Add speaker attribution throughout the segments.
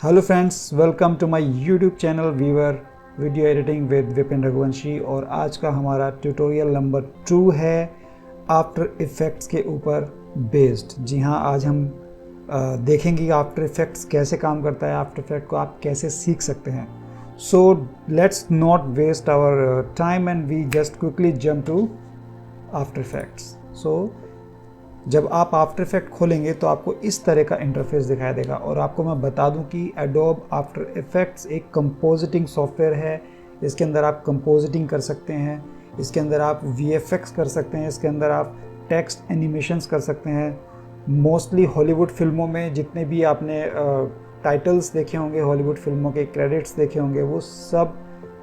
Speaker 1: Hello friends, welcome to my YouTube channel viewer video editing with Vipin Raghuvanshi. और आज का हमारा ट्यूटोरियल नंबर 2 है आफ्टर इफ़ेक्ट्स के ऊपर बेस्ड। जी हाँ, आज हम देखेंगे कि आफ्टर इफ़ेक्ट्स कैसे काम करता है, आफ्टर इफ़ेक्ट को आप कैसे सीख सकते हैं। So let's not waste our time and we just quickly jump to After Effects. So जब आप आफ्टर इफेक्ट खोलेंगे तो आपको इस तरह का इंटरफेस दिखाई देगा। और आपको मैं बता दूं कि एडोब आफ्टर इफेक्ट्स एक कंपोजिटिंग सॉफ्टवेयर है। इसके अंदर आप कंपोजिटिंग कर सकते हैं, इसके अंदर आप वीएफएक्स कर सकते हैं, इसके अंदर आप टेक्स्ट एनिमेशंस कर सकते हैं। मोस्टली हॉलीवुड फिल्मों में जितने भी आपने टाइटल्स देखे होंगे, हॉलीवुड फिल्मों के क्रेडिट्स देखे होंगे, वो सब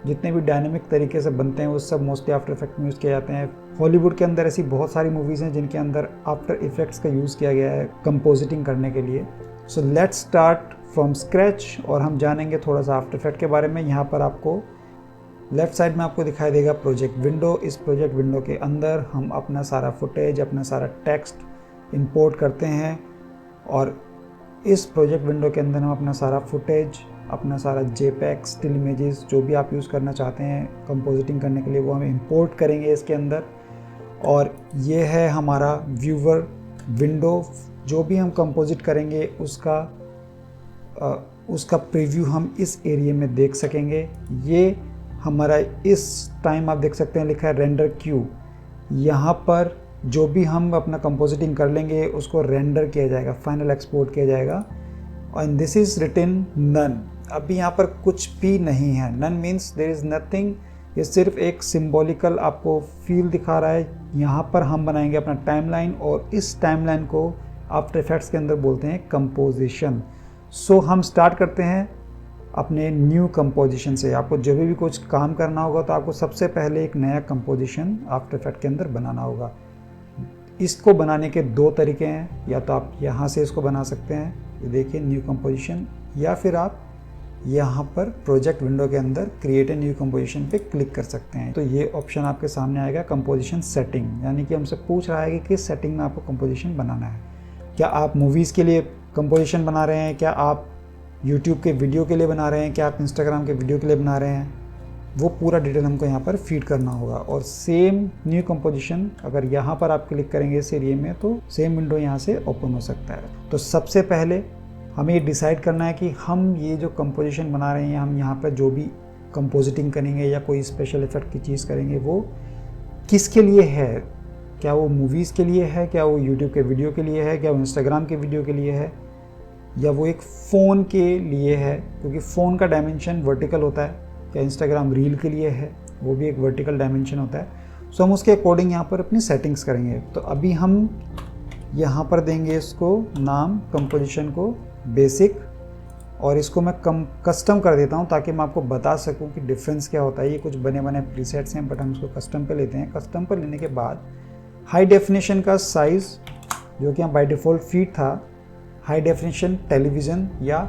Speaker 1: जितने भी डायनेमिक तरीके से बनते हैं वो सब मोस्टली आफ्टर इफेक्ट में यूज़ किए जाते हैं। हॉलीवुड के अंदर ऐसी बहुत सारी मूवीज़ हैं जिनके अंदर आफ्टर इफेक्ट्स का यूज़ किया गया है कंपोजिटिंग करने के लिए। So let's start from scratch और हम जानेंगे थोड़ा सा आफ्टर इफेक्ट के बारे में। यहाँ पर आपको लेफ्ट साइड में आपको दिखाई देगा प्रोजेक्ट विंडो। इस प्रोजेक्ट विंडो के अंदर हम अपना सारा फुटेज, अपना सारा टेक्स्ट इंपोर्ट करते हैं। और इस प्रोजेक्ट विंडो के अंदर हम अपना सारा फुटेज, अपना सारा JPEG, स्टिल इमेजेस, जो भी आप यूज़ करना चाहते हैं कंपोजिटिंग करने के लिए, वो हम इंपोर्ट करेंगे इसके अंदर। और ये है हमारा व्यूवर विंडो। जो भी हम कंपोजिट करेंगे उसका प्रीव्यू हम इस एरिया में देख सकेंगे। ये हमारा इस टाइम आप देख सकते हैं लिखा है रेंडर क्यू। यहाँ पर जो भी हम अपना कंपोजिटिंग कर लेंगे उसको रेंडर किया जाएगा, फाइनल एक्सपोर्ट किया जाएगा। और दिस इज़ रिटन नन। अभी यहाँ पर कुछ भी नहीं है। None means there is nothing. ये सिर्फ एक सिंबॉलिकल आपको फील दिखा रहा है। यहाँ पर हम बनाएंगे अपना टाइमलाइन और इस टाइमलाइन को आफ्टर इफेक्ट्स के अंदर बोलते हैं कंपोजिशन। सो हम स्टार्ट करते हैं अपने न्यू कंपोजिशन से। आपको जब भी कुछ काम करना होगा तो आपको सबसे पहले एक नया कंपोजिशन आफ्टर इफेक्ट के अंदर बनाना होगा। इसको बनाने के दो तरीके हैं। या तो आप यहाँ से इसको बना सकते हैं, ये देखिए न्यू कंपोजिशन, या फिर आप यहाँ पर प्रोजेक्ट विंडो के अंदर क्रिएट ए न्यू कंपोजिशन पे क्लिक कर सकते हैं। तो ये ऑप्शन आपके सामने आएगा कंपोजिशन सेटिंग, यानी कि हमसे पूछ रहा है कि किस सेटिंग में आपको कंपोजिशन बनाना है। क्या आप मूवीज़ के लिए कंपोजिशन बना रहे हैं, क्या आप यूट्यूब के वीडियो के लिए बना रहे हैं, क्या आप इंस्टाग्राम के वीडियो के लिए बना रहे हैं, वो पूरा डिटेल हमको यहाँ पर फीड करना होगा। और सेम न्यू कंपोजिशन अगर यहाँ पर आप क्लिक करेंगे इस एरिया में तो सेम विंडो यहाँ से ओपन हो सकता है। तो सबसे पहले हमें ये डिसाइड करना है कि हम ये जो कंपोजिशन बना रहे हैं, हम यहाँ पर जो भी कंपोजिटिंग करेंगे या कोई स्पेशल इफेक्ट की चीज़ करेंगे वो किसके लिए है। क्या वो मूवीज़ के लिए है, क्या वो यूट्यूब के वीडियो के लिए है, क्या वो इंस्टाग्राम के वीडियो के लिए है, या वो एक फ़ोन के लिए है, क्योंकि फ़ोन का डायमेंशन वर्टिकल होता है। क्या इंस्टाग्राम रील के लिए है, वो भी एक वर्टिकल डायमेंशन होता है। सो हम उसके अकॉर्डिंग यहाँ पर अपनी सेटिंग्स करेंगे। तो अभी हम यहाँ पर देंगे इसको नाम, कंपोजिशन को बेसिक, और इसको मैं कस्टम कर देता हूँ ताकि मैं आपको बता सकूँ कि डिफरेंस क्या होता है। ये कुछ बने बने प्रीसेट्स हैं, बट हम इसको कस्टम पे लेते हैं। कस्टम पर लेने के बाद हाई डेफिनेशन का साइज़ जो कि बाय डिफ़ॉल्ट फीट था, हाई डेफिनेशन टेलीविज़न या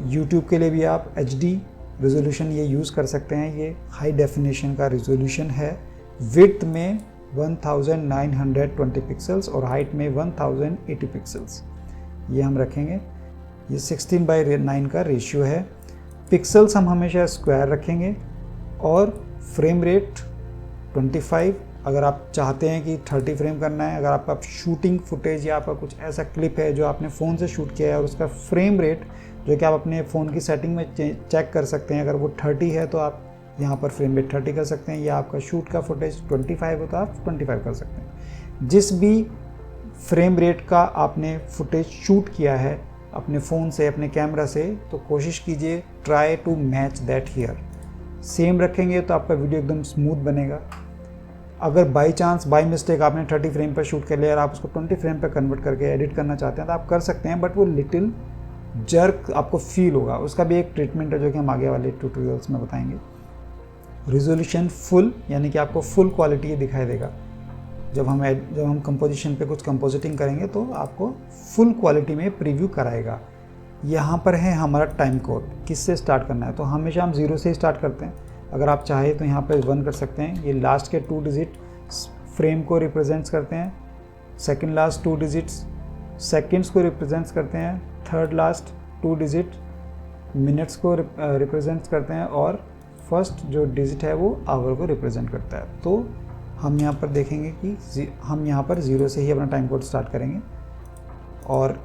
Speaker 1: यूट्यूब के लिए भी आप HD रेजोल्यूशन ये यूज़ कर सकते हैं। ये हाई डेफिनेशन का रेजोल्यूशन है। विड्थ में 1920 पिक्सल्स और हाइट में 1080 पिक्सल्स ये हम रखेंगे। ये 16:9 का रेशियो है। पिक्सल्स हम हमेशा स्क्वायर रखेंगे और फ्रेम रेट 25। अगर आप चाहते हैं कि 30 फ्रेम करना है, अगर आपका शूटिंग फुटेज या आपका कुछ ऐसा क्लिप है जो आपने फ़ोन से शूट किया है और उसका फ्रेम रेट जो कि आप अपने फ़ोन की सेटिंग में चेक कर सकते हैं, अगर वो 30 है तो आप यहाँ पर फ्रेम रेट 30 कर सकते हैं, या आपका शूट का फुटेज 25 हो तो आप 25 कर सकते हैं। जिस भी फ्रेम रेट का आपने फुटेज शूट किया है अपने फ़ोन से, अपने कैमरा से, तो कोशिश कीजिए try to match that here. Same रखेंगे तो आपका वीडियो एकदम स्मूथ बनेगा। अगर बाई चांस, बाई मिस्टेक आपने 30 फ्रेम पर शूट कर लिया और आप उसको 20 फ्रेम पर कन्वर्ट करके एडिट करना चाहते हैं तो आप कर सकते हैं, बट वो लिटिल जर्क आपको फील होगा। उसका भी एक ट्रीटमेंट है जो कि हम आगे वाले ट्यूटोरियल्स में बताएंगे। रिजोल्यूशन फुल, यानी कि आपको फुल क्वालिटी ये दिखाई देगा। जब हम कंपोजिशन पे कुछ कंपोजिटिंग करेंगे तो आपको फुल क्वालिटी में प्रीव्यू कराएगा। यहाँ पर है हमारा टाइम कोड, किससे स्टार्ट करना है। तो हमेशा हम 0 से ही स्टार्ट करते हैं। अगर आप चाहें तो यहाँ पर 1 कर सकते हैं। ये लास्ट के 2 डिजिट फ्रेम को रिप्रेजेंट्स करते हैं। सेकंड लास्ट 2 डिजिट्स सेकंड्स को रिप्रेजेंट्स करते हैं। थर्ड लास्ट 2 डिजिट मिनट्स को रिप्रेजेंट करते हैं और फर्स्ट जो डिजिट है वो आवर को रिप्रेजेंट करता है। तो हम यहाँ पर देखेंगे कि हम यहाँ पर 0 से ही अपना टाइम कोड स्टार्ट करेंगे। और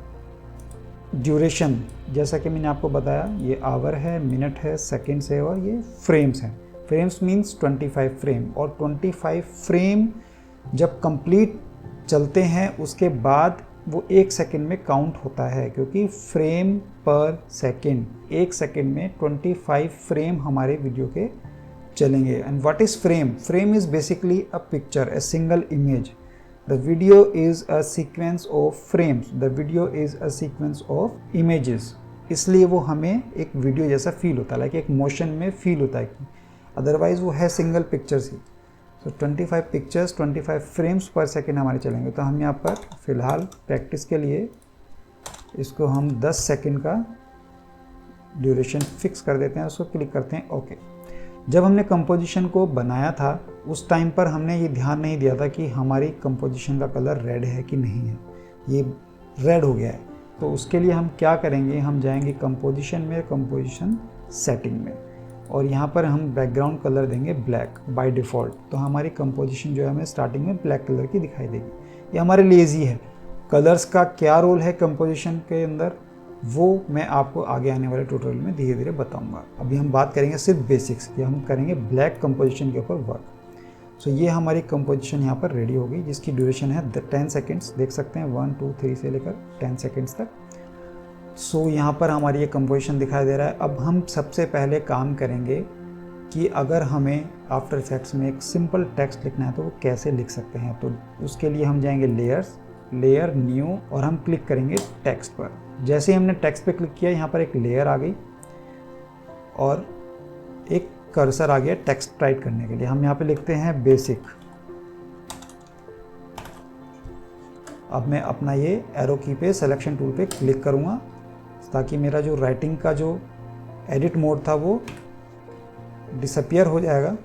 Speaker 1: ड्यूरेशन जैसा कि मैंने आपको बताया, ये आवर है, मिनट है, सेकेंड्स है और ये फ्रेम्स हैं। फ्रेम्स मीन्स 25 फ्रेम, और 25 फ्रेम जब कंप्लीट चलते हैं उसके बाद वो 1 सेकेंड में काउंट होता है, क्योंकि फ्रेम पर सेकेंड, 1 सेकेंड में 25 फ्रेम हमारे वीडियो के चलेंगे। And what is frame? Frame is basically a picture, a single image. The video is a sequence of frames. The video is a sequence of images. इसलिए वो हमें एक video जैसा feel होता है, लाइक एक मोशन में फील होता है कि अदरवाइज वो है सिंगल पिक्चर्स ही। तो 25 पिक्चर्स 25 फ्रेम्स पर सेकेंड हमारे चलेंगे। तो हम यहाँ पर फ़िलहाल प्रैक्टिस के लिए इसको हम 10 सेकेंड का ड्यूरेशन फिक्स कर देते हैं, उसको क्लिक करते हैं ओके। जब हमने कंपोजिशन को बनाया था उस टाइम पर हमने ये ध्यान नहीं दिया था कि हमारी कंपोजिशन का कलर रेड है कि नहीं है, ये रेड हो गया है। तो उसके लिए हम क्या करेंगे, हम जाएंगे कंपोजिशन में, कंपोजिशन सेटिंग में, और यहाँ पर हम बैकग्राउंड कलर देंगे ब्लैक बाय डिफ़ॉल्ट। तो हमारी कंपोजिशन जो है हमें स्टार्टिंग में ब्लैक कलर की दिखाई देगी। ये हमारे लिए ईजी है। कलर्स का क्या रोल है कंपोजिशन के अंदर वो मैं आपको आगे आने वाले ट्यूटोरियल में धीरे धीरे बताऊंगा। अभी हम बात करेंगे सिर्फ बेसिक्स की, हम करेंगे ब्लैक कंपोजिशन के ऊपर वर्क। सो ये हमारी कंपोजिशन यहाँ पर रेडी हो गई, जिसकी ड्यूरेशन है 10 सेकेंड्स। देख सकते हैं 1 2 3 से लेकर 10 सेकेंड्स तक। सो यहाँ पर हमारी ये कंपोजिशन दिखाई दे रहा है। अब हम सबसे पहले काम करेंगे कि अगर हमें आफ्टर इफेक्ट्स में एक सिंपल टेक्स्ट लिखना है तो वो कैसे लिख सकते हैं। तो उसके लिए हम जाएंगे लेयर्स, लेयर न्यू, और हम क्लिक करेंगे टेक्स्ट पर। जैसे ही हमने टेक्स्ट पे क्लिक किया, यहाँ पर एक लेयर आ गई और एक कर्सर आ गया टेक्स्ट टाइप करने के लिए। हम यहाँ पे लिखते हैं बेसिक। अब मैं अपना ये एरो की पे सिलेक्शन टूल पे क्लिक करूँगा ताकि मेरा जो राइटिंग का जो एडिट मोड था वो डिसअपियर हो जाएगा,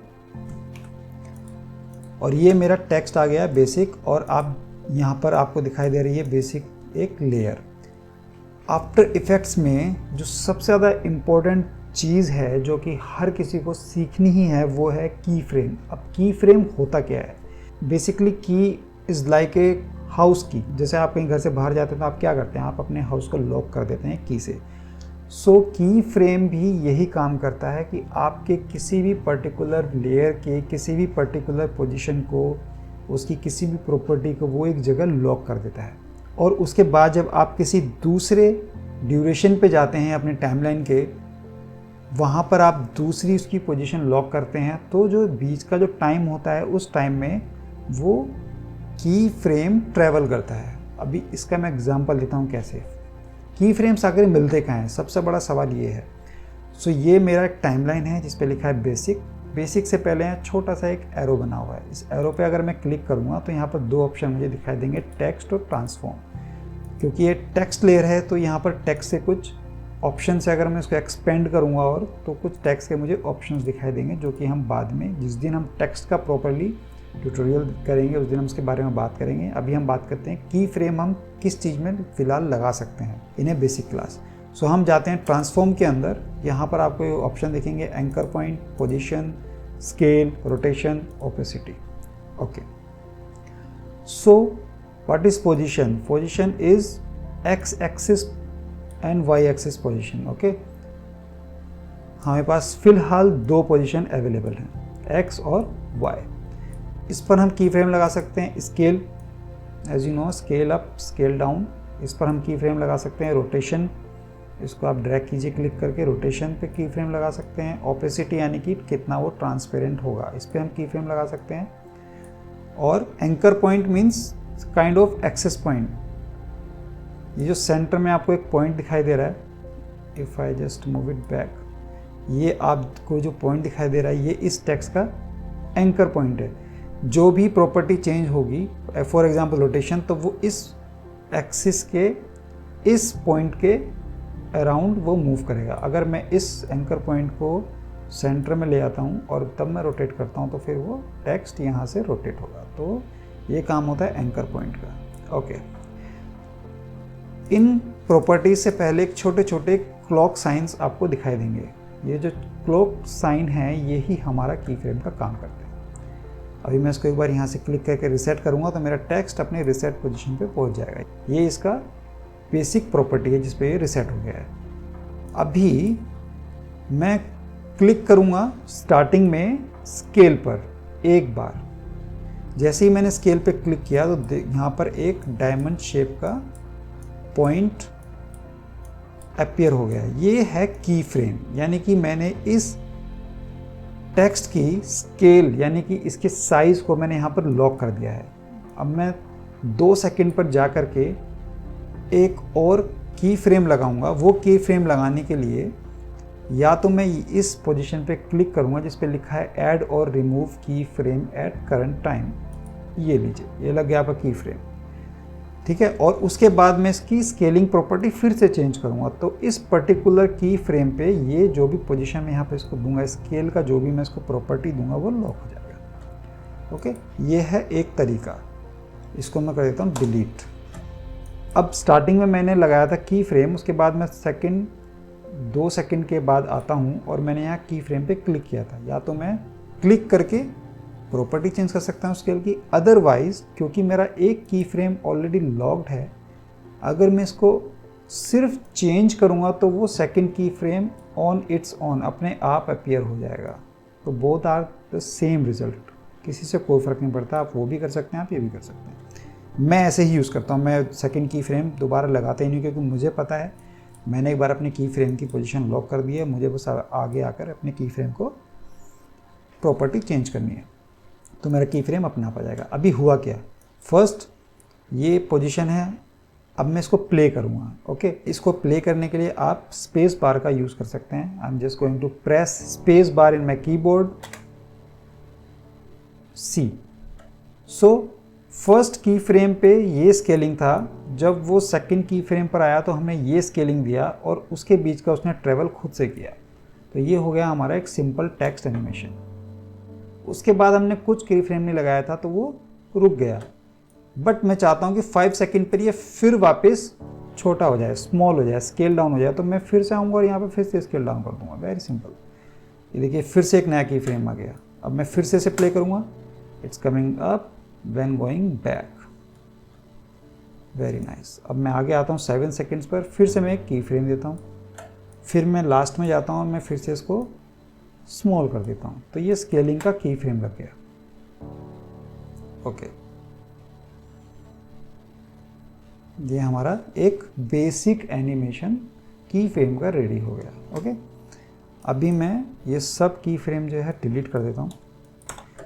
Speaker 1: और ये मेरा टेक्स्ट आ गया बेसिक। और आप यहाँ पर आपको दिखाई दे रही है बेसिक एक लेयर। आफ्टर इफेक्ट्स में जो सबसे ज़्यादा इम्पोर्टेंट चीज़ है जो कि हर किसी को सीखनी ही है वो है की फ्रेम। अब की फ्रेम होता क्या है? बेसिकली की इज़ लाइक ए हाउस की। जैसे आप कहीं घर से बाहर जाते हैं तो आप क्या करते हैं, आप अपने हाउस को लॉक कर देते हैं की से। सो की फ्रेम भी यही काम करता है कि आपके किसी भी पर्टिकुलर लेयर के किसी भी पर्टिकुलर पोजीशन को, उसकी किसी भी प्रॉपर्टी को वो एक जगह लॉक कर देता है। और उसके बाद जब आप किसी दूसरे ड्यूरेशन पे जाते हैं अपने टाइमलाइन के, वहाँ पर आप दूसरी उसकी पोजीशन लॉक करते हैं, तो जो बीच का जो टाइम होता है उस टाइम में वो की फ्रेम ट्रैवल करता है। अभी इसका मैं एग्जांपल देता हूँ कैसे। की फ्रेम्स आखिर मिलते कहाँ हैं, सबसे बड़ा सवाल ये है। सो ये मेरा एक टाइमलाइन है जिस पे लिखा है बेसिक। बेसिक से पहले यहाँ छोटा सा एक एरो बना हुआ है। इस एरो पे अगर मैं क्लिक करूँगा तो यहाँ पर 2 ऑप्शन मुझे दिखाई देंगे, टेक्स्ट और ट्रांसफॉर्म। क्योंकि ये टेक्स्ट लेयर है तो यहाँ पर टेक्स्ट से कुछ ऑप्शन से अगर मैं इसको एक्सपेंड करूँगा और तो कुछ टेक्स्ट के मुझे ऑप्शंस दिखाई देंगे, जो कि हम बाद में जिस दिन हम टेक्स्ट का प्रॉपरली ट्यूटोरियल करेंगे उस दिन हम उसके बारे में बात करेंगे। अभी हम बात करते हैं की फ्रेम हम किस चीज़ में फ़िलहाल लगा सकते हैं इन्हें बेसिक क्लास। सो हम जाते हैं ट्रांसफॉर्म के अंदर। यहाँ पर आपको ऑप्शन दिखेंगे anchor point, position, scale, rotation, opacity. Okay, so what is position? Position is X axis and Y axis position. Okay, हमारे पास फिलहाल 2 पोजीशन अवेलेबल हैं, एक्स और वाई। इस पर हम की फ्रेम लगा सकते हैं। Scale, as you know, scale up, scale down, इस पर हम की फ्रेम लगा सकते हैं। रोटेशन, इसको आप ड्रैग कीजिए क्लिक करके, रोटेशन पे की फ्रेम लगा सकते हैं। ओपेसिटी यानी कि कितना वो ट्रांसपेरेंट होगा, इस पर हम की फ्रेम लगा सकते हैं। और anchor point means kind of axis point. ये जो सेंटर में आपको एक पॉइंट दिखाई दे रहा है, if I just move it back, ये आपको जो पॉइंट दिखाई दे रहा है ये इस टेक्स्ट का एंकर पॉइंट है। जो भी प्रॉपर्टी चेंज होगी, फॉर एग्जांपल रोटेशन, तो वो इस एक्सिस के इस पॉइंट के अराउंड वो मूव करेगा। अगर मैं इस एंकर पॉइंट को सेंटर में ले आता हूँ और तब मैं रोटेट करता हूँ तो फिर वो टेक्स्ट यहाँ से रोटेट होगा। तो ये काम होता है एंकर पॉइंट का। ओके, इन प्रॉपर्टीज से पहले एक छोटे छोटे क्लॉक साइंस आपको दिखाई देंगे। ये जो क्लॉक साइन है यही हमारा की फ्रेम का काम करते हैं। अभी मैं इसको एक बार यहाँ से क्लिक करके रिसेट करूँगा तो मेरा टेक्स्ट अपने रिसेट पोजीशन पे पहुँच जाएगा। ये इसका बेसिक प्रॉपर्टी है जिस पे ये रिसेट हो गया है। अभी मैं क्लिक करूँगा स्टार्टिंग में स्केल पर एक बार। जैसे ही मैंने स्केल पे क्लिक किया तो यहाँ पर एक डायमंड शेप का पॉइंट अपीयर हो गया। ये है की फ्रेम, यानी कि मैंने इस टेक्स्ट की स्केल यानी कि इसके साइज को मैंने यहाँ पर लॉक कर दिया है। अब मैं 2 सेकंड पर जा कर के एक और की फ्रेम लगाऊंगा। वो की फ्रेम लगाने के लिए या तो मैं इस पोजीशन पे क्लिक करूंगा जिस पे लिखा है ऐड और रिमूव की फ्रेम एट करंट टाइम। ये लीजिए, ये लग गया आपका की फ्रेम, ठीक है। और उसके बाद मैं इसकी स्केलिंग प्रॉपर्टी फिर से चेंज करूंगा तो इस पर्टिकुलर की फ्रेम पे ये जो भी पोजीशन में यहाँ पे इसको दूंगा, स्केल का जो भी मैं इसको प्रॉपर्टी दूंगा वो लॉक हो जाएगा। ओके, ये है एक तरीका। इसको मैं कर देता हूँ डिलीट। अब स्टार्टिंग में मैंने लगाया था की फ्रेम, उसके बाद मैं 2 सेकंड के बाद आता हूँ और मैंने यहाँ की फ्रेम पे क्लिक किया था। या तो मैं क्लिक करके प्रॉपर्टी चेंज कर सकता हूँ स्केल की, अदरवाइज क्योंकि मेरा एक की फ्रेम ऑलरेडी लॉक्ड है, अगर मैं इसको सिर्फ चेंज करूँगा तो वो सेकंड की फ्रेम ऑन इट्स ऑन अपने आप अपीयर हो जाएगा। तो both are the same result, किसी से कोई फ़र्क नहीं पड़ता। आप वो भी कर सकते हैं, आप ये भी कर सकते हैं। मैं ऐसे ही यूज़ करता हूँ। मैं सेकंड की फ्रेम दोबारा लगाता ही नहीं, क्योंकि मुझे पता है मैंने एक बार अपने की फ्रेम की पोजीशन लॉक कर दी है, मुझे बस आगे आकर अपने की फ्रेम को प्रॉपर्टी चेंज करनी है तो मेरा की फ्रेम अपने आप आ जाएगा। अभी हुआ क्या, फर्स्ट ये पोजीशन है, अब मैं इसको प्ले करूँगा। ओके, इसको प्ले करने के लिए आप स्पेस बार का यूज़ कर सकते हैं। I am just going to press space bar in my keyboard see. So first key frame पे ये स्केलिंग था, जब वो सेकंड की फ्रेम पर आया तो हमने ये स्केलिंग दिया और उसके बीच का उसने ट्रेवल खुद से किया। तो ये हो गया हमारा एक सिंपल टेक्स्ट एनिमेशन। उसके बाद हमने कुछ की फ्रेम नहीं लगाया था तो वो रुक गया, बट मैं चाहता हूँ कि 5 सेकंड पर ये फिर वापस छोटा हो जाए, स्मॉल हो जाए, स्केल डाउन हो जाए। तो मैं फिर से आऊँगा और यहाँ पर फिर से स्केल डाउन कर दूँगा। Very simple. ये देखिए फिर से एक नया की फ्रेम आ गया। अब मैं फिर से प्ले करूँगा, it's coming up when going back। Very nice. अब मैं आगे आता हूँ 7 सेकेंड्स पर, फिर से मैं एक की फ्रेम देता हूँ, फिर मैं लास्ट में जाता हूँ, मैं फिर से इसको स्मॉल कर देता हूँ। तो ये स्केलिंग का की फ्रेम लग गया। ओके, ये हमारा एक बेसिक एनिमेशन की फ्रेम का रेडी हो गया। ओके, अभी मैं ये सब की फ्रेम जो है डिलीट कर देता हूँ,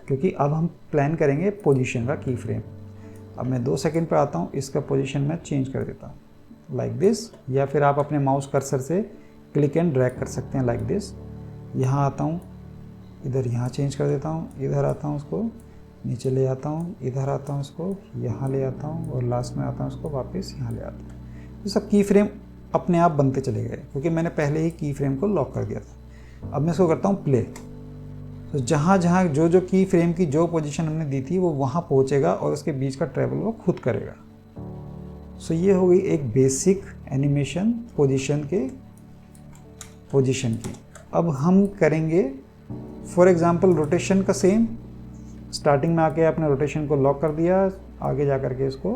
Speaker 1: क्योंकि अब हम प्लान करेंगे पोजीशन का की फ्रेम। अब मैं 2 सेकंड पर आता हूँ, इसका पोजीशन मैं चेंज कर देता हूँ लाइक दिस, या फिर आप अपने माउस कर्सर से क्लिक एंड ड्रैग कर सकते हैं लाइक दिस। यहाँ आता हूँ, इधर यहाँ चेंज कर देता हूँ, इधर आता हूँ, उसको नीचे ले आता हूँ, इधर आता हूँ, इसको यहाँ ले आता हूँ, और लास्ट में आता हूँ, उसको वापस यहाँ ले आता हूँ। ये सब की फ्रेम अपने आप बनते चले गए, क्योंकि मैंने पहले ही की फ्रेम को लॉक कर दिया था। अब मैं इसको करता हूँ प्ले। तो जहाँ जहाँ जो जो की फ्रेम की जो पोजीशन हमने दी थी वो वहाँ पहुँचेगा और उसके बीच का ट्रैवल वो खुद करेगा। सो ये हो गई एक बेसिक एनिमेशन पोजीशन की। अब हम करेंगे फॉर एग्जांपल रोटेशन का सेम। स्टार्टिंग में आके आपने रोटेशन को लॉक कर दिया, आगे जा करके इसको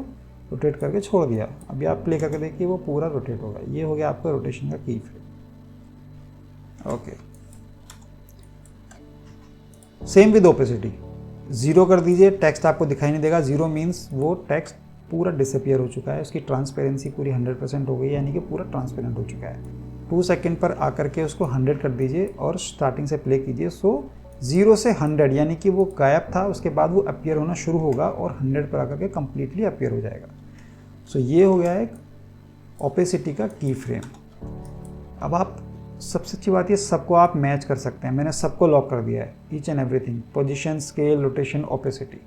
Speaker 1: रोटेट करके छोड़ दिया। अभी आप प्ले करके देखिए वो पूरा रोटेट होगा। ये हो गया आपका रोटेशन का की frame. Okay, same with opacity 0 कर दीजिए, टेक्स्ट आपको दिखाई नहीं देगा। 0 मीन्स वो टेक्स्ट पूरा डिसअपियर हो चुका है, उसकी ट्रांसपेरेंसी पूरी 100% हो गई, यानी कि पूरा ट्रांसपेरेंट हो चुका है। 2 सेकंड पर आकर के उसको 100 कर दीजिए और स्टार्टिंग से प्ले कीजिए। सो 0 से 100 यानी कि वो गायब था, उसके बाद वो अपीयर होना शुरू होगा और 100 पर आकर के कम्प्लीटली अपीयर हो जाएगा। सो ये हो गया एक ओपेसिटी का की फ्रेम। अब आप सबसे अच्छी बात ये सबको आप मैच कर सकते हैं। मैंने सबको लॉक कर दिया है, each and everything, position, scale, rotation, opacity.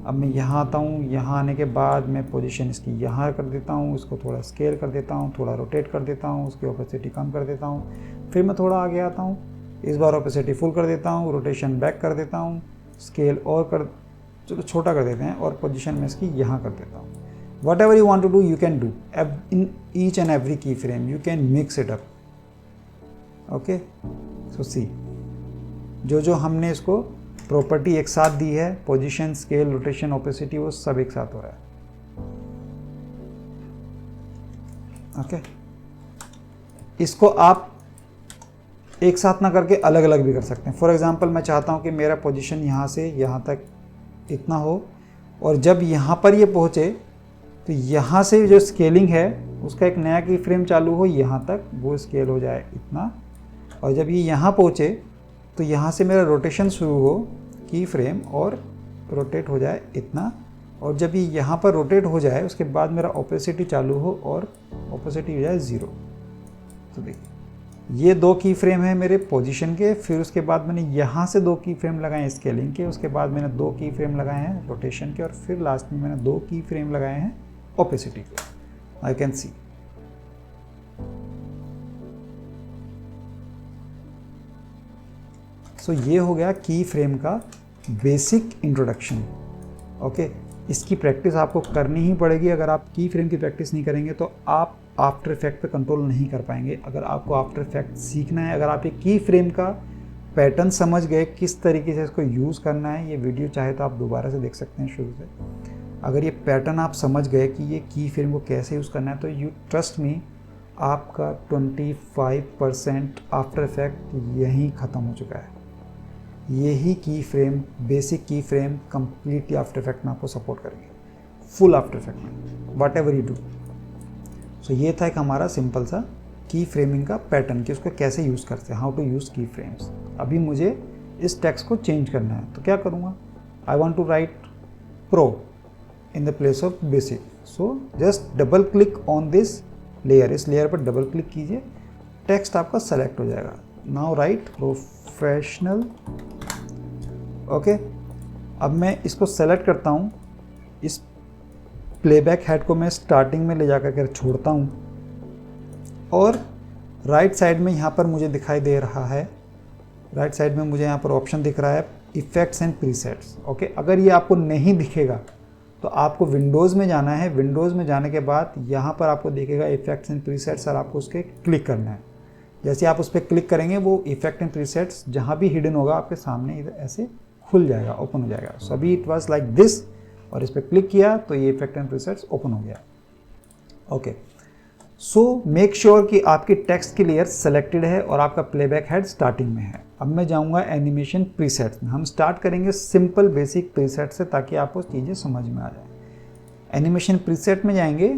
Speaker 1: अब मैं यहाँ आता हूँ, यहाँ आने के बाद मैं पोजीशन इसकी यहाँ कर देता हूँ, इसको थोड़ा स्केल कर देता हूँ, थोड़ा रोटेट कर देता हूँ, उसकी ओपेसिटी कम कर देता हूँ। फिर मैं थोड़ा आगे आता हूँ, इस बार ओपेसिटी फुल कर देता हूँ, रोटेशन बैक कर देता हूँ, स्केल और चलो छोटा कर देते हैं, और पोजीशन में इसकी यहाँ कर देता हूँ। whatever you want to do you can do in each and every keyframe. You can mix it up. Okay, so see, जो हमने इसको प्रॉपर्टी एक साथ दी है, पोजीशन, स्केल, रोटेशन, ओपेसिटी, वो सब एक साथ हो रहा है. ओके, इसको आप एक साथ ना करके अलग अलग भी कर सकते हैं. फॉर एग्जांपल मैं चाहता हूं कि मेरा पोजीशन यहाँ से यहाँ तक इतना हो, और जब यहाँ पर ये पहुँचे तो यहाँ से जो स्केलिंग है उसका एक नया की फ्रेम चालू हो, यहाँ तक वो स्केल हो जाए इतना, और जब ये यहाँ पहुँचे तो यहाँ से मेरा रोटेशन शुरू हो की फ्रेम और रोटेट हो जाए इतना, और जब ये यहाँ पर रोटेट हो जाए उसके बाद मेरा ओपेसिटी चालू हो और ओपेसिटी हो जाए 0. तो देखिए ये 2 की फ्रेम है मेरे पोजीशन के, फिर उसके बाद मैंने यहाँ से 2 की फ्रेम लगाए हैं स्केलिंग के, उसके बाद मैंने 2 की फ्रेम लगाए हैं रोटेशन के, और फिर लास्ट में मैंने 2 की फ्रेम लगाए हैं ओपेसिटी के. I can see. सो ये हो गया की फ्रेम का बेसिक इंट्रोडक्शन. ओके, इसकी प्रैक्टिस आपको करनी ही पड़ेगी. अगर आप की फ्रेम की प्रैक्टिस नहीं करेंगे तो आप आफ्टर इफेक्ट पे कंट्रोल नहीं कर पाएंगे. अगर आपको आफ्टर इफेक्ट सीखना है, अगर आप ये की फ्रेम का पैटर्न समझ गए, किस तरीके से इसको यूज़ करना है, ये वीडियो चाहे तो आप दोबारा से देख सकते हैं शुरू से. अगर ये पैटर्न आप समझ गए कि ये की फ्रेम को कैसे यूज़ करना है, तो यू ट्रस्ट मी, आपका 25% आफ्टर इफेक्ट यहीं ख़त्म हो चुका है. यही की फ्रेम, बेसिक की फ्रेम कंप्लीटली आफ्टर इफेक्ट में आपको सपोर्ट करेंगे, फुल आफ्टर इफेक्ट में, वट एवर यू डू. सो ये था एक हमारा सिंपल सा की फ्रेमिंग का पैटर्न कि उसको कैसे यूज़ करते हैं, हाउ टू यूज़ की फ्रेम्स. अभी मुझे इस टेक्स्ट को चेंज करना है, तो क्या करूँगा, I want to write pro in the place of basic. So just double click on this layer, इस लेयर पर डबल क्लिक कीजिए, टेक्स्ट आपका सेलेक्ट हो जाएगा. Now right professional. ओके, अब मैं इसको सेलेक्ट करता हूँ, इस प्लेबैक हेड को मैं स्टार्टिंग में ले जा कर छोड़ता हूँ, और राइट साइड में यहाँ पर मुझे दिखाई दे रहा है, राइट साइड में मुझे यहाँ पर ऑप्शन दिख रहा है इफ़ेक्ट्स एंड प्रीसेट्स. ओके, अगर ये आपको नहीं दिखेगा तो आपको विंडोज़ में जाना है. विंडोज़ में जाने के बाद यहाँ पर आपको दिखेगा इफ़ेक्ट्स एंड प्रीसेट्स, और आपको उस पर क्लिक करना है. जैसे आप उस पर क्लिक करेंगे वो इफ़ेक्ट एंड प्रीसेट्स जहाँ भी हिडन होगा आपके सामने इधर ऐसे खुल जाएगा, ओपन हो जाएगा. सो अभी इट वाज लाइक दिस, और इस पर क्लिक किया तो ये इफेक्ट एंड प्रीसेट्स ओपन हो गया. ओके, सो मेक श्योर कि आपकी टेक्स्ट की लेयर सेलेक्टेड है और आपका प्लेबैक हेड स्टार्टिंग में है. अब मैं जाऊंगा एनिमेशन प्रीसेट्स में. हम स्टार्ट करेंगे सिंपल बेसिक प्रीसेट से, ताकि आपको चीज़ें समझ में आ जाए. एनिमेशन प्रीसेट में जाएंगे,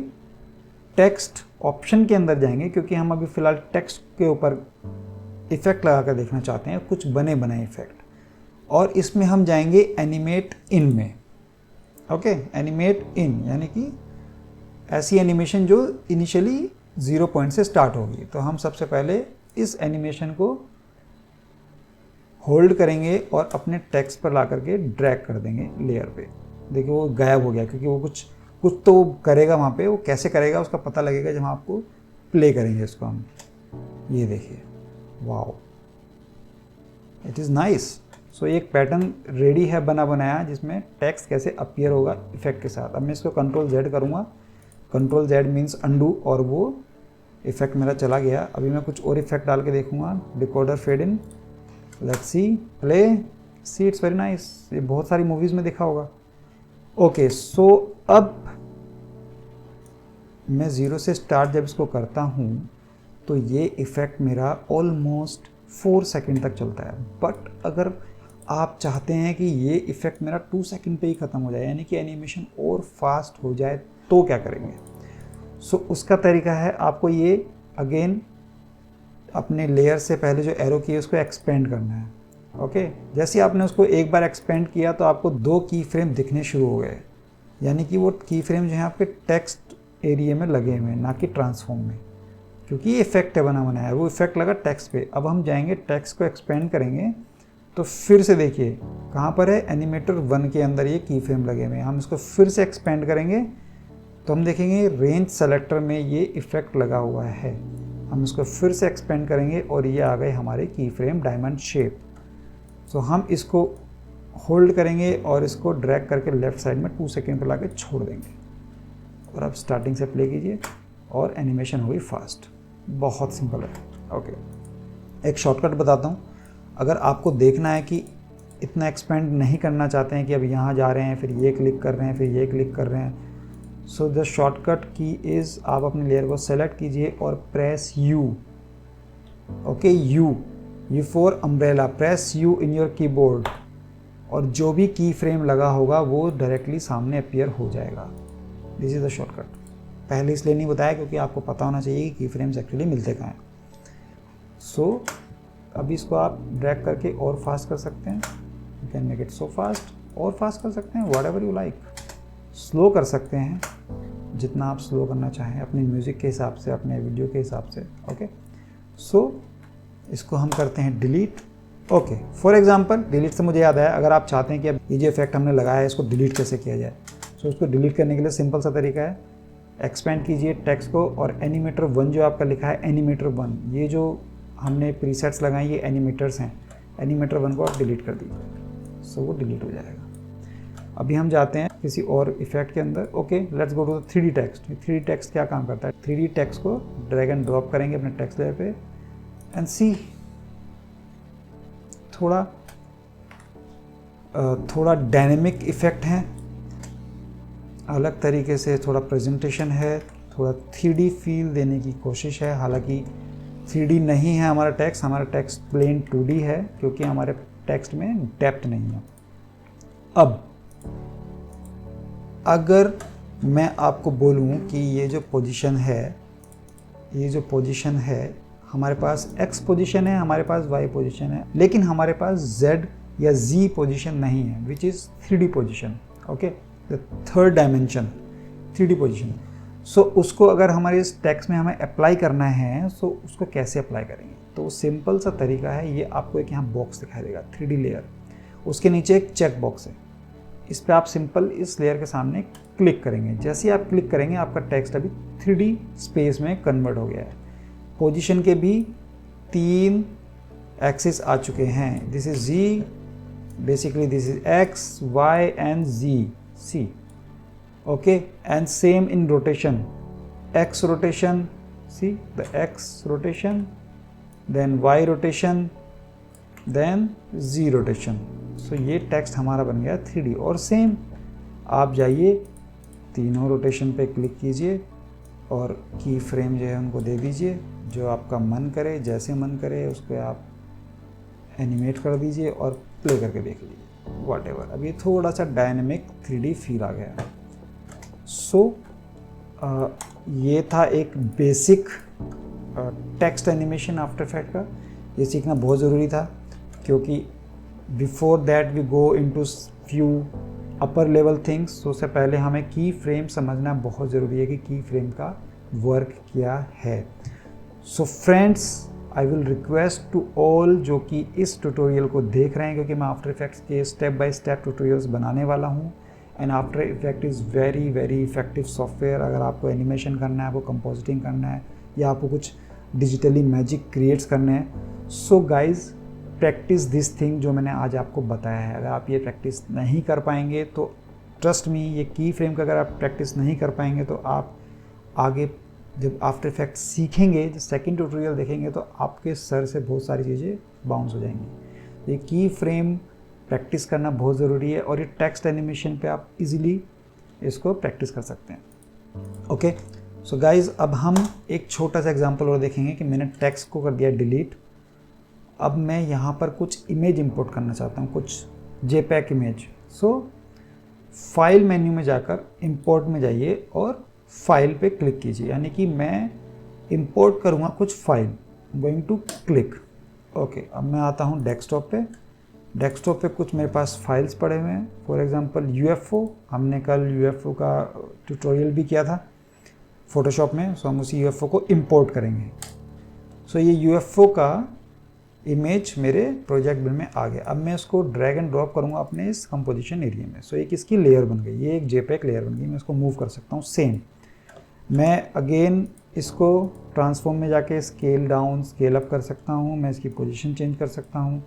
Speaker 1: टेक्स्ट ऑप्शन के अंदर जाएंगे, क्योंकि हम अभी फ़िलहाल टेक्स्ट के ऊपर इफेक्ट लगा कर देखना चाहते हैं, कुछ बने बनाए इफेक्ट. और इसमें हम जाएंगे एनिमेट इन में. ओके, एनिमेट इन यानी कि ऐसी एनिमेशन जो इनिशियली 0 पॉइंट से स्टार्ट होगी. तो हम सबसे पहले इस एनिमेशन को होल्ड करेंगे और अपने टेक्स्ट पर ला करके ड्रैग कर देंगे लेयर पे. देखिए वो गायब हो गया, क्योंकि वो कुछ तो वो करेगा वहाँ पे. वो कैसे करेगा उसका पता लगेगा जब हम आपको प्ले करेंगे इसको हम. ये देखिए, वाओ, इट इज़ नाइस. सो एक पैटर्न रेडी है बना बनाया, जिसमें टेक्स्ट कैसे अपीयर होगा इफेक्ट के साथ. अब मैं इसको Ctrl Z करूँगा. Ctrl Z मीन्स अंडू, और वो इफेक्ट मेरा चला गया. अभी मैं कुछ और इफेक्ट डाल के देखूँगा. Decoder fade in, let's see, play, see, it's very nice. ये बहुत सारी मूवीज़ में देखा होगा. ओके, सो अब मैं 0 से स्टार्ट जब इसको करता हूँ तो ये इफ़ेक्ट मेरा ऑलमोस्ट 4 सेकंड तक चलता है. बट अगर आप चाहते हैं कि ये इफ़ेक्ट मेरा 2 सेकंड पे ही ख़त्म हो जाए, यानी कि एनिमेशन और फास्ट हो जाए, तो क्या करेंगे. सो उसका तरीका है, आपको ये अगेन अपने लेयर से पहले जो एरो की है उसको एक्सपेंड करना है. ओके, जैसे आपने उसको एक बार एक्सपेंड किया तो आपको 2 की फ्रेम दिखने शुरू हो गए, यानी कि वो की फ्रेम जो है आपके टेक्स्ट एरिया में लगे हुए हैं, ना कि ट्रांसफॉर्म में, क्योंकि ये इफेक्ट है बना बनाया. वो इफेक्ट लगा टेक्स्ट पे. अब हम जाएंगे टेक्स्ट को एक्सपेंड करेंगे, तो फिर से देखिए कहाँ पर है, एनिमेटर 1 के अंदर ये की फ्रेम लगे हुए हैं. हम इसको फिर से एक्सपेंड करेंगे तो हम देखेंगे रेंज सेलेक्टर में ये इफेक्ट लगा हुआ है. हम इसको फिर से एक्सपेंड करेंगे और ये आ गए हमारे की फ्रेम डायमंड शेप. सो हम इसको होल्ड करेंगे और इसको ड्रैग करके लेफ्ट साइड में 2 सेकेंड पर ला के छोड़ देंगे. और अब स्टार्टिंग से प्ले कीजिए और एनिमेशन हुई फास्ट। बहुत सिंपल है। ओके, एक शॉर्टकट बताता हूँ। अगर आपको देखना है कि इतना एक्सपेंड नहीं करना चाहते हैं कि अब यहाँ जा रहे हैं फिर ये क्लिक कर रहे हैं फिर ये क्लिक कर रहे हैं, सो द शॉर्टकट की इज़ आप अपने लेयर को सेलेक्ट कीजिए और press you. Okay, you for umbrella, press you in your keyboard और जो भी की फ्रेम लगा होगा वो डायरेक्टली सामने अपीयर हो जाएगा। This is the shortcut. पहले इसलिए नहीं बताया क्योंकि आपको पता होना चाहिए कि की फ्रेम्स एक्चुअली मिलते कहाँ हैं। सो अभी इसको आप ड्रैग करके और फास्ट कर सकते हैं। You can make it so fast, और फास्ट कर सकते हैं what ever you like. Slow कर सकते हैं जितना आप स्लो करना चाहें अपनी म्यूज़िक के हिसाब से, अपने वीडियो के हिसाब से। ओके, सो इसको हम करते हैं delete. Okay, for example delete से मुझे याद आया, अगर आप चाहते हैं कि अब ये जो इफेक्ट हमने लगाया है इसको डिलीट कैसे किया जाए, सो इसको डिलीट करने के लिए सिंपल सा तरीका है, एक्सपेंड कीजिए टेक्स्ट को और एनिमेटर 1 जो आपका लिखा है एनिमेटर 1, ये जो हमने प्रीसेट्स लगाए ये एनिमेटर्स हैं, एनिमेटर 1 को आप डिलीट कर दीजिए, सो वो डिलीट हो जाएगा। अभी हम जाते हैं किसी और इफेक्ट के अंदर। Okay, let's go to the 3D text. 3D text क्या काम करता है, 3D टेक्स्ट को ड्रैग एंड ड्रॉप करेंगे अपने टेक्स्ट लेयर पे एंड सी, थोड़ा डायनेमिक इफेक्ट है, अलग तरीके से थोड़ा प्रेजेंटेशन है, थोड़ा 3D फील देने की कोशिश है। हालांकि 3D नहीं है हमारा टेक्स्ट प्लेन 2D है क्योंकि हमारे टेक्स्ट में डेप्थ नहीं है। अब अगर मैं आपको बोलूं कि ये जो पोजीशन है हमारे पास x पोजीशन है, हमारे पास y पोजीशन है, लेकिन हमारे पास z या z पोजीशन नहीं है, which is 3D position. Okay, the third dimension 3D position. So उसको अगर हमारे इस टेक्स्ट में हमें अप्लाई करना है, सो उसको कैसे अप्लाई करेंगे, तो सिंपल सा तरीका है, ये आपको एक यहाँ बॉक्स दिखाई देगा 3D लेयर, उसके नीचे एक चेक बॉक्स है, इस पर आप सिंपल इस लेयर के सामने क्लिक करेंगे। जैसे ही आप क्लिक करेंगे आपका टेक्स्ट अभी 3D स्पेस में कन्वर्ट हो गया है। पोजीशन के भी 3 एक्सिस आ चुके हैं, this is Z, basically this is X, Y and Z, C। Okay, and same in rotation, X rotation, see the X rotation, then Y rotation, then Z rotation. So ये text हमारा बन गया 3D। और same आप जाइए तीनों rotation पे click कीजिए और की फ्रेम जो है उनको दे दीजिए, जो आपका मन करे, जैसे मन करे उसको आप एनिमेट कर दीजिए और प्ले करके देख लीजिए वॉट एवर। अब ये थोड़ा सा डायनेमिक 3D फील आ गया। सो ये था एक basic text animation after effect का। ये सीखना बहुत ज़रूरी था क्योंकि before that we go into few upper level things, तो उससे पहले हमें की फ्रेम समझना बहुत ज़रूरी है कि की फ्रेम का वर्क क्या है। So friends, I will request to all जो कि इस ट्यूटोरियल को देख रहे हैं, क्योंकि मैं आफ्टर इफेक्ट्स के स्टेप बाय स्टेप ट्यूटोरियल्स बनाने वाला हूँ and after effect is very very effective software. अगर आपको एनिमेशन करना है, आपको कंपोजिटिंग करना है या आपको कुछ डिजिटली मैजिक क्रिएट्स करने हैं, so guys practice this thing जो मैंने आज आपको बताया है। अगर आप ये प्रैक्टिस नहीं कर पाएंगे तो ट्रस्ट मी, ये की फ्रेम का अगर आप प्रैक्टिस नहीं कर पाएंगे तो आप आगे जब आफ्टर इफेक्ट सीखेंगे, जब सेकंड ट्यूटोरियल देखेंगे तो आपके सर से बहुत सारी चीज़ें बाउंस हो जाएंगी। ये की फ्रेम प्रैक्टिस करना बहुत ज़रूरी है और ये टेक्स्ट एनिमेशन पे आप इजीली इसको प्रैक्टिस कर सकते हैं। ओके, सो गाइज अब हम एक छोटा सा एग्जांपल और देखेंगे कि मैंने टेक्स्ट को कर दिया डिलीट। अब मैं यहाँ पर कुछ इमेज इंपोर्ट करना चाहता हूँ, कुछ JPEG इमेज। सो फाइल मेन्यू में जाकर इंपोर्ट में जाइए और फाइल पे क्लिक कीजिए, यानी कि मैं इंपोर्ट करूँगा कुछ file, going to click. Okay, अब मैं आता हूँ डेस्कटॉप पे। डेस्कटॉप पे कुछ मेरे पास फाइल्स पड़े हुए हैं, फॉर एग्जांपल UFO। हमने कल UFO का ट्यूटोरियल भी किया था फोटोशॉप में, सो हम उसी UFO को इंपोर्ट करेंगे। सो ये UFO का इमेज मेरे प्रोजेक्ट बिल में आ गया। अब मैं इसको ड्रैग एंड ड्रॉप करूँगा अपने इस कंपोजिशन एरिया में। सो एक इसकी लेयर बन गई, ये एक JPEG लेयर बन गई। मैं इसको मूव कर सकता हूँ। सेम मैं अगेन इसको ट्रांसफॉर्म में जाके स्केल डाउन स्केल अप कर सकता हूँ, मैं इसकी पोजीशन चेंज कर सकता हूँ,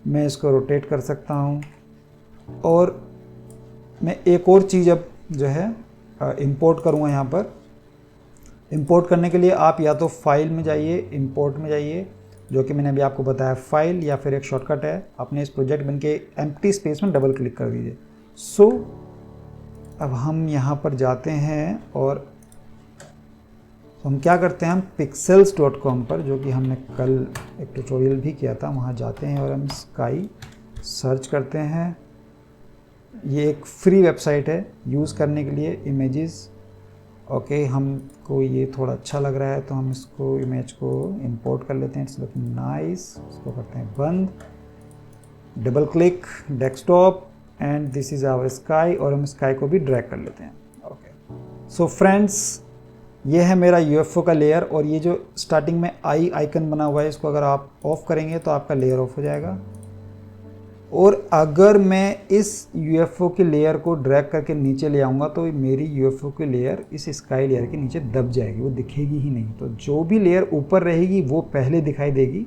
Speaker 1: मैं इसको रोटेट कर सकता हूँ। और मैं एक और चीज़ अब जो है इंपोर्ट करूँगा यहाँ पर। इंपोर्ट करने के लिए आप या तो फाइल में जाइए, इंपोर्ट में जाइए, जो कि मैंने अभी आपको बताया फाइल, या फिर एक शॉर्टकट है, अपने इस प्रोजेक्ट बन के एम्प्टी स्पेस में डबल क्लिक कर दीजिए। सो अब हम यहाँ पर जाते हैं और हम क्या करते हैं, हम pixels.com पर, जो कि हमने कल एक ट्यूटोरियल भी किया था, वहाँ जाते हैं और हम स्काई सर्च करते हैं। ये एक फ्री वेबसाइट है यूज़ करने के लिए इमेजेस। ओके, हमको ये थोड़ा अच्छा लग रहा है तो हम इसको इमेज को इंपोर्ट कर लेते हैं। It's looking nice. इसको करते हैं बंद, double click, desktop, and this is our sky, और हम स्काई को भी ड्रैग कर लेते हैं। ओके, सो फ्रेंड्स, ये है मेरा यूएफओ का लेयर, और ये जो स्टार्टिंग में आई आइकन बना हुआ है, इसको अगर आप ऑफ करेंगे तो आपका लेयर ऑफ हो जाएगा। और अगर मैं इस यूएफओ के लेयर को ड्रैग करके नीचे ले आऊँगा तो मेरी यूएफओ की लेयर इस स्काई लेयर के नीचे दब जाएगी, वो दिखेगी ही नहीं। तो जो भी लेयर ऊपर रहेगी वो पहले दिखाई देगी,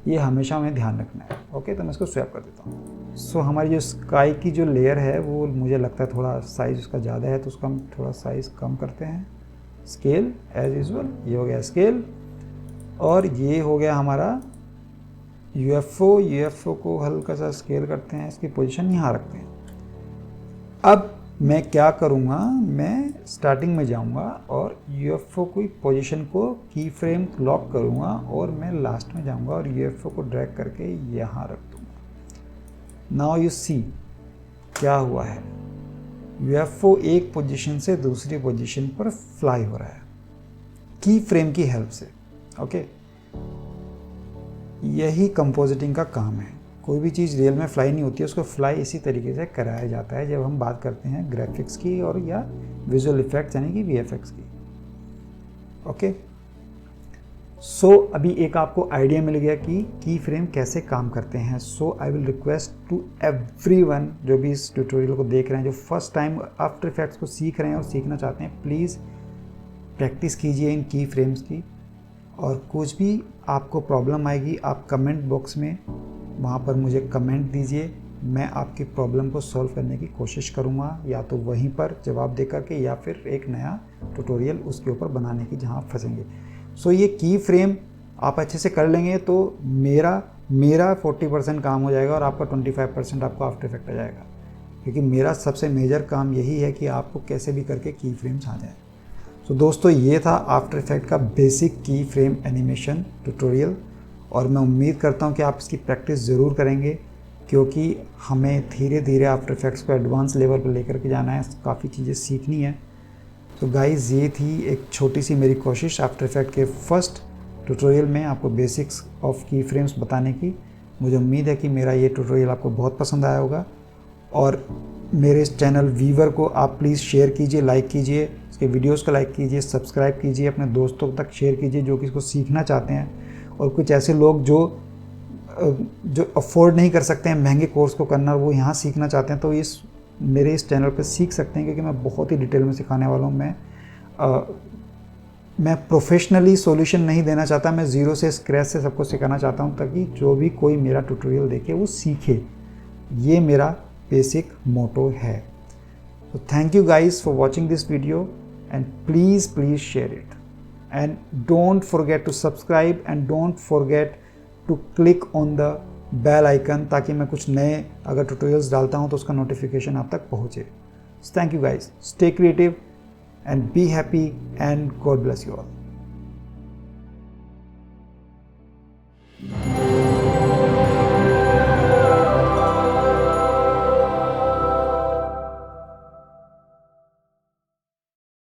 Speaker 1: ये हमेशा हमें ध्यान रखना है। ओके, तो मैं इसको स्वैप कर देता हूँ। सो हमारी जो स्काई की जो लेयर है वो मुझे लगता है थोड़ा साइज़ उसका ज़्यादा है, तो उसका हम थोड़ा साइज़ कम करते हैं। स्केल एज यूजुअल, ये हो गया स्केल, और ये हो गया हमारा यूएफओ को हल्का सा स्केल करते हैं, इसकी पोजीशन यहाँ रखते हैं। अब मैं क्या करूँगा, मैं स्टार्टिंग में जाऊँगा और यूएफओ की पोजीशन को की फ्रेम लॉक करूँगा, और मैं लास्ट में जाऊँगा और यूएफओ को ड्रैग करके यहाँ रख दूँगा। नाउ यू सी क्या हुआ है, यूएफओ एक पोजीशन से दूसरी पोजीशन पर फ्लाई हो रहा है की फ्रेम की हेल्प से। ओके, यही कंपोजिटिंग का काम है। कोई भी चीज़ रियल में फ्लाई नहीं होती है, उसको फ्लाई इसी तरीके से कराया जाता है जब हम बात करते हैं ग्राफिक्स की और या विजुअल इफेक्ट्स यानी कि वीएफएक्स की। ओके, सो अभी एक आपको आइडिया मिल गया कि की फ्रेम कैसे काम करते हैं। So I will request to everyone जो भी इस ट्यूटोरियल को देख रहे हैं, जो फर्स्ट टाइम आफ्टर इफेक्ट्स को सीख रहे हैं और सीखना चाहते हैं, प्लीज़ प्रैक्टिस कीजिए इन की फ्रेम्स की। और कुछ भी आपको प्रॉब्लम आएगी, आप कमेंट बॉक्स में वहाँ पर मुझे कमेंट दीजिए, मैं आपकी प्रॉब्लम को सॉल्व करने की कोशिश करूँगा, या तो वहीं पर जवाब दे करके या फिर एक नया ट्यूटोरियल उसके ऊपर बनाने की जहाँ आप फंसेंगे। सो ये की फ्रेम आप अच्छे से कर लेंगे तो मेरा 40% काम हो जाएगा और आपका 25% आपको आफ्टर इफेक्ट आ जाएगा, क्योंकि मेरा सबसे मेजर काम यही है कि आपको कैसे भी करके की फ्रेम्स आ जाए। तो दोस्तों, ये था आफ्टर इफेक्ट का बेसिक की फ्रेम एनिमेशन ट्यूटोरियल, और मैं उम्मीद करता हूँ कि आप इसकी प्रैक्टिस ज़रूर करेंगे, क्योंकि हमें धीरे धीरे आफ्टर इफेक्ट्स को एडवांस लेवल पर लेकर के जाना है, काफ़ी चीज़ें सीखनी है। तो गाइज़, ये थी एक छोटी सी मेरी कोशिश आफ्टर इफेक्ट के फर्स्ट ट्यूटोरियल में आपको बेसिक्स ऑफ की फ्रेम्स बताने की। मुझे उम्मीद है कि मेरा ये ट्यूटोरियल आपको बहुत पसंद आया होगा, और मेरे इस चैनल वीवर को आप प्लीज़ शेयर कीजिए, लाइक कीजिए, इसके वीडियोस को लाइक कीजिए, सब्सक्राइब कीजिए, अपने दोस्तों तक शेयर कीजिए जो कि इसको सीखना चाहते हैं, और कुछ ऐसे लोग जो अफोर्ड नहीं कर सकते हैं महंगे कोर्स को करना, वो यहाँ सीखना चाहते हैं, तो मेरे इस चैनल पर सीख सकते हैं, क्योंकि मैं बहुत ही डिटेल में सिखाने वाला हूँ। मैं प्रोफेशनली सॉल्यूशन नहीं देना चाहता, मैं ज़ीरो से स्क्रैच से सबको सिखाना चाहता हूँ, ताकि जो भी कोई मेरा ट्यूटोरियल देखे वो सीखे। ये मेरा बेसिक मोटो है। So thank you guys for watching this video, and please share it, and don't forget to subscribe, and don't forget to click on the bell icon, ताकि मैं कुछ नए अगर ट्यूटोरियल्स डालता हूँ तो उसका नोटिफिकेशन आप तक पहुँचे। So thank you guys, stay creative and be happy, and God bless you all.